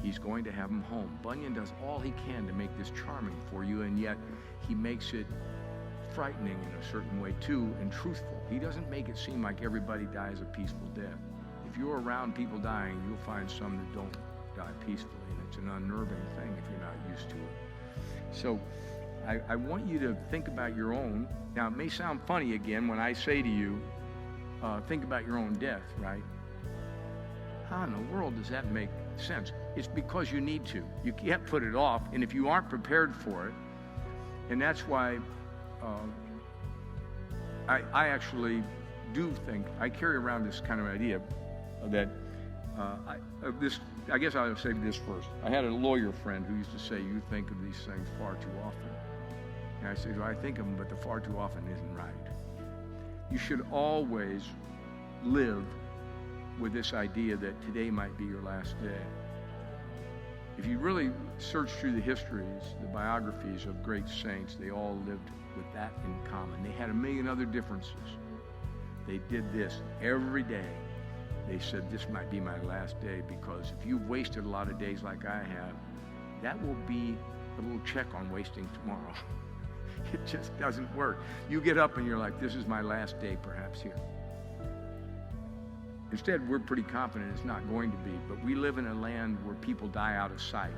He's going to have him home. Bunyan does all he can to make this charming for you, and yet he makes it frightening in a certain way too, and truthful. He doesn't make it seem like everybody dies a peaceful death. If you're around people dying, you'll find some that don't die peacefully, and it's an unnerving thing if you're not used to it. So I want you to think about your own. Now, it may sound funny again when I say to you, think about your own death, right? How in the world does that make sense? It's because you need to. You can't put it off, and if you aren't prepared for it, and that's why I actually do think, I carry around this kind of idea that I guess I'll say this first. I had a lawyer friend who used to say, you think of these things far too often. And I said, well, I think of them, but the far too often isn't right. You should always live with this idea that today might be your last day. If you really search through the histories, the biographies of great saints, they all lived with that in common. They had a million other differences. They did this every day. They said, this might be my last day, because if you've wasted a lot of days like I have, that will be a little check on wasting tomorrow. It just doesn't work. You get up and you're like, this is my last day perhaps here. Instead, we're pretty confident it's not going to be, but we live in a land where people die out of sight,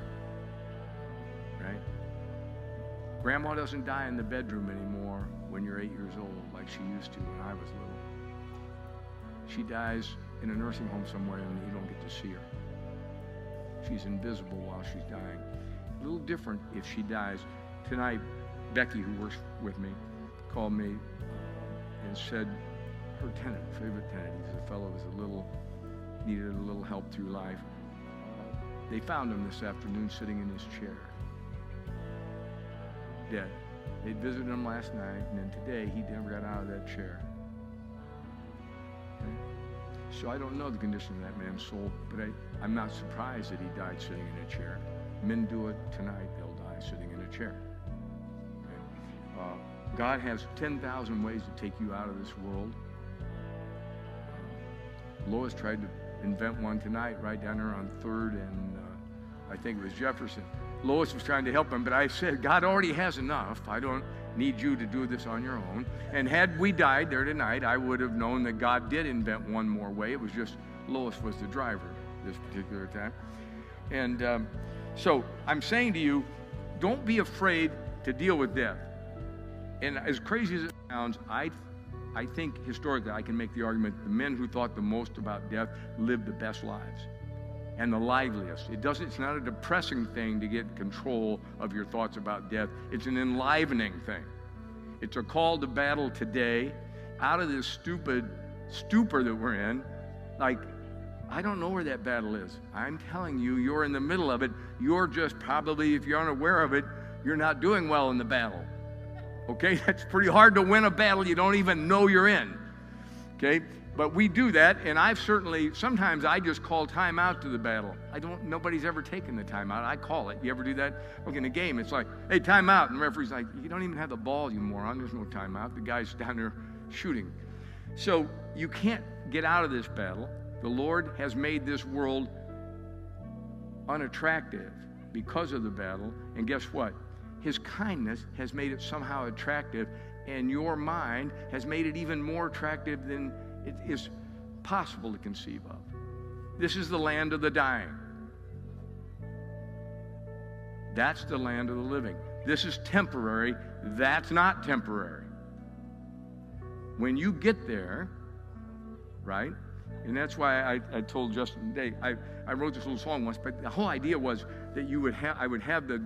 right? Grandma doesn't die in the bedroom anymore when you're 8 years old like she used to when I was little. She dies in a nursing home somewhere and you don't get to see her. She's invisible while she's dying. A little different if she dies. Tonight, Becky, who works with me, called me and said her favorite tenant, he's a fellow who's a little needed a little help through life. They found him this afternoon sitting in his chair, dead. They'd visited him last night, and then today he never got out of that chair. Okay? So I don't know the condition of that man's soul, but I'm not surprised that he died sitting in a chair. Men do it tonight, they'll die sitting in a chair. Okay? God has 10,000 ways to take you out of this world. Lois tried to invent one tonight right down there on 3rd and I think it was Jefferson. Lois was trying to help him, but I said, God already has enough. I don't need you to do this on your own. And had we died there tonight, I would have known that God did invent one more way. It was just Lois was the driver this particular time. And so I'm saying to you, don't be afraid to deal with death. And as crazy as it sounds, I think historically I can make the argument the men who thought the most about death lived the best lives and the liveliest. It's not a depressing thing to get control of your thoughts about death. It's an enlivening thing. It's a call to battle today out of this stupid stupor that we're in. Like, I don't know where that battle is. I'm telling you, you're in the middle of it. You're just probably, if you're unaware of it, you're not doing well in the battle. Okay, that's pretty hard to win a battle you don't even know you're in. Okay, but we do that, and sometimes I just call time out to the battle. Nobody's ever taken the time out. I call it. You ever do that? Look, in a game, it's like, hey, time out, and the referee's like, you don't even have the ball, you moron. There's no time out. The guy's down there shooting. So you can't get out of this battle. The Lord has made this world unattractive because of the battle, and guess what? His kindness has made it somehow attractive, and your mind has made it even more attractive than it is possible to conceive of. This is the land of the dying. That's the land of the living. This is temporary. That's not temporary. When you get there, right? And that's why I told Justin today, I wrote this little song once, but the whole idea was that I would have the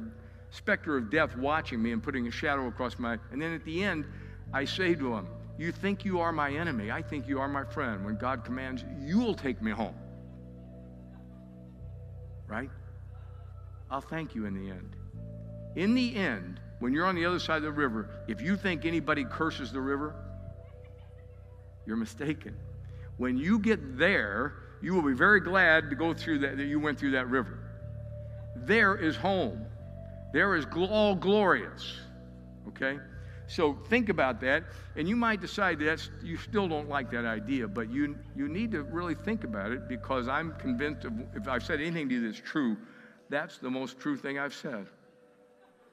specter of death watching me and putting a shadow across and then at the end, I say to him, you think you are my enemy, I think you are my friend. When God commands, you will take me home. Right? I'll thank you in the end. In the end, when you're on the other side of the river, if you think anybody curses the river, you're mistaken. When you get there, you will be very glad to go through that you went through that river. There is home. There is all glorious. Okay? So think about that, and you might decide that you still don't like that idea, but you need to really think about it, because I'm convinced if I've said anything to you that's true, that's the most true thing I've said.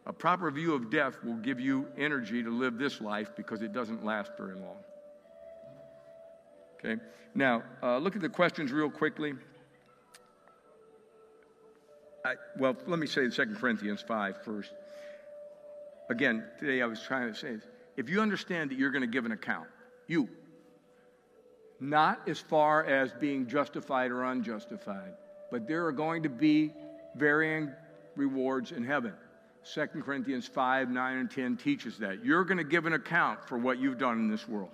A proper view of death will give you energy to live this life, because it doesn't last very long. Okay? Now, look at the questions real quickly. Let me say 2 Corinthians 5 first. Again, today I was trying to say this. If you understand that you're going to give an account, not as far as being justified or unjustified, but there are going to be varying rewards in heaven. 2 Corinthians 5, 9, and 10 teaches that. You're going to give an account for what you've done in this world.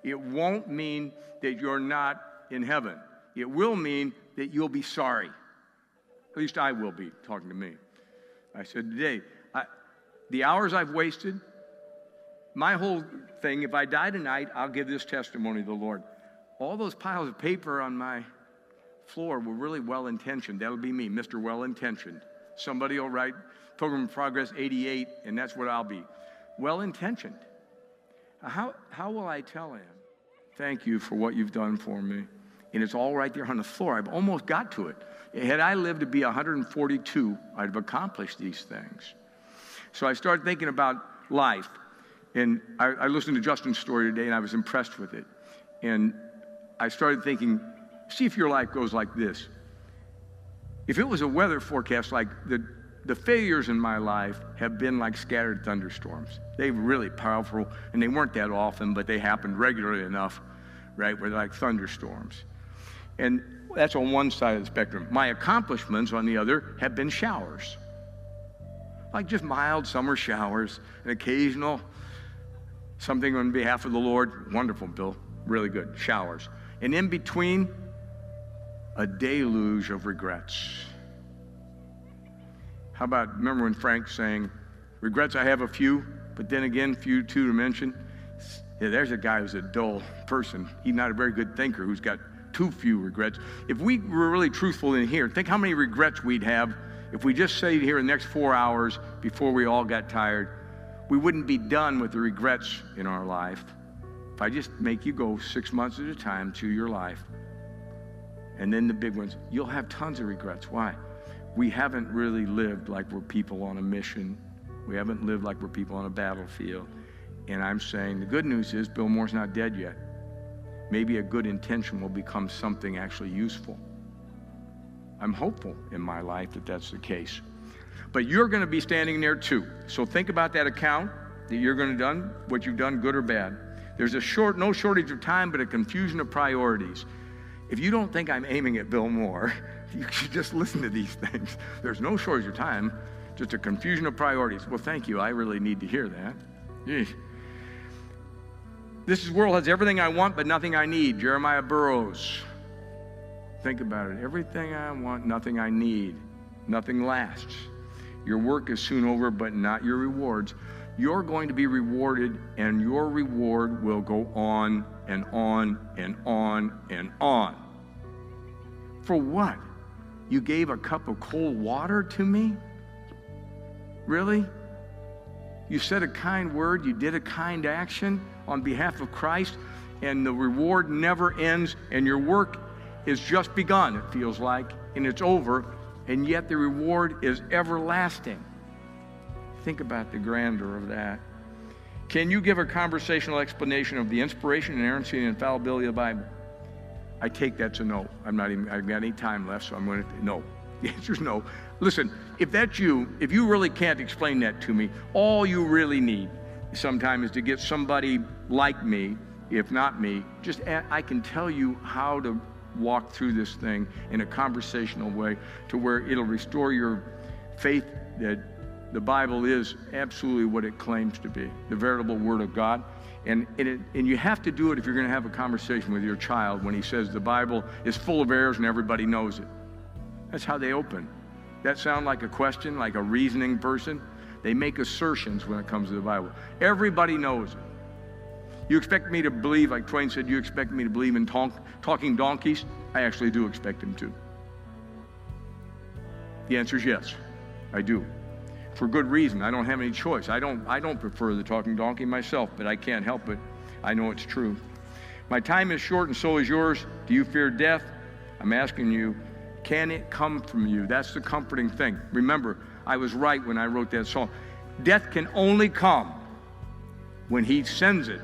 It won't mean that you're not in heaven. It will mean that you'll be sorry. At least I will be, talking to me. I said today, the hours I've wasted, my whole thing, if I die tonight, I'll give this testimony to the Lord. All those piles of paper on my floor were really well-intentioned. That'll be me, Mr. Well-Intentioned. Somebody will write Pilgrim Progress 88, and that's what I'll be. Well-intentioned. How will I tell him, thank you for what you've done for me? And it's all right there on the floor. I've almost got to it. Had I lived to be 142, I'd have accomplished these things. So I started thinking about life. And I listened to Justin's story today, and I was impressed with it. And I started thinking, see if your life goes like this. If it was a weather forecast, like the failures in my life have been like scattered thunderstorms. They were really powerful, and they weren't that often, but they happened regularly enough, right, where they're like thunderstorms. And that's on one side of the spectrum. My accomplishments, on the other, have been showers. Like just mild summer showers, an occasional something on behalf of the Lord. Wonderful, Bill. Really good. Showers. And in between, a deluge of regrets. How about, remember when Frank's saying, regrets I have a few, but then again, few too to mention. Yeah, there's a guy who's a dull person. He's not a very good thinker who's got too few regrets. If we were really truthful in here, think how many regrets we'd have if we just stayed here the next 4 hours before we all got tired. We wouldn't be done with the regrets in our life. If I just make you go 6 months at a time to your life, and then the big ones, you'll have tons of regrets. Why? We haven't really lived like we're people on a mission. We haven't lived like we're people on a battlefield. And I'm saying the good news is Bill Moore's not dead yet. Maybe a good intention will become something actually useful. I'm hopeful in my life that that's the case. But you're going to be standing there too. So think about that account that you're going to done, what you've done, good or bad. There's no shortage of time, but a confusion of priorities. If you don't think I'm aiming at Bill Moore, you should just listen to these things. There's no shortage of time, just a confusion of priorities. Well, thank you. I really need to hear that. Eesh. This world has everything I want, but nothing I need. Jeremiah Burroughs. Think about it. Everything I want, nothing I need. Nothing lasts. Your work is soon over, but not your rewards. You're going to be rewarded, and your reward will go on and on and on and on. For what? You gave a cup of cold water to me? Really? You said a kind word, you did a kind action on behalf of Christ, and the reward never ends, and your work is just begun, it feels like, and it's over, and yet the reward is everlasting. Think about the grandeur of that. Can you give a conversational explanation of the inspiration, inerrancy, and infallibility of the Bible? I take that's a no. I've got any time left, so I'm going to, no. The answer is no. Listen, if that's you, if you really can't explain that to me, all you really need sometimes is to get somebody like me, if not me, I can tell you how to walk through this thing in a conversational way to where it'll restore your faith that the Bible is absolutely what it claims to be, the veritable Word of God. And you have to do it if you're going to have a conversation with your child when he says the Bible is full of errors and everybody knows it. That's how they open. That sound like a question, like a reasoning person? They make assertions when it comes to the Bible. Everybody knows it. You expect me to believe, like Twain said, you expect me to believe in talking donkeys? I actually do expect him to. The answer is yes, I do. For good reason. I don't have any choice. I don't prefer the talking donkey myself, but I can't help it. I know it's true. My time is short and so is yours. Do you fear death? I'm asking you, can it come from you? That's the comforting thing. Remember, I was right when I wrote that song. Death can only come when he sends it.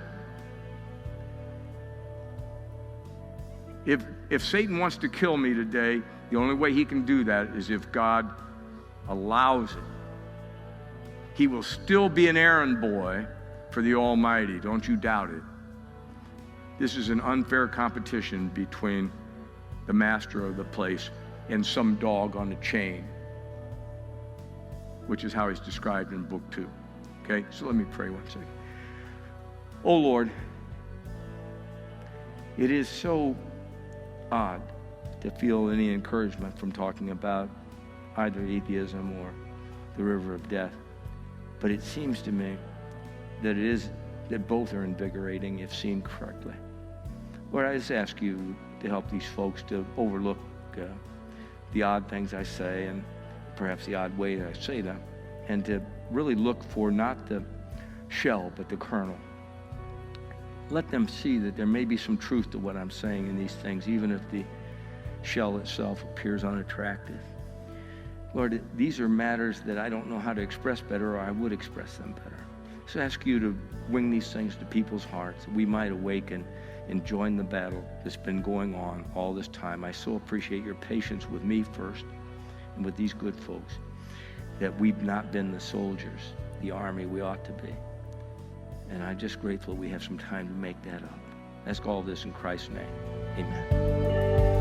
If Satan wants to kill me today, the only way he can do that is if God allows it. He will still be an errand boy for the Almighty. Don't you doubt it. This is an unfair competition between the master of the place and some dog on a chain, which is how he's described in book 2. Okay, so let me pray one second. Oh Lord, it is so odd to feel any encouragement from talking about either atheism or the river of death. But it seems to me that both are invigorating if seen correctly. Lord, I just ask you to help these folks to overlook the odd things I say and perhaps the odd way I say them, and to really look for not the shell but the kernel. Let them see that there may be some truth to what I'm saying in these things, even if the shell itself appears unattractive. Lord, these are matters that I don't know how to express better, or I would express them better. So I ask you to wing these things to people's hearts, that we might awaken and join the battle that's been going on all this time. I so appreciate your patience with me first and with these good folks, that we've not been the soldiers, the army we ought to be. And I'm just grateful we have some time to make that up. I ask all this in Christ's name. Amen.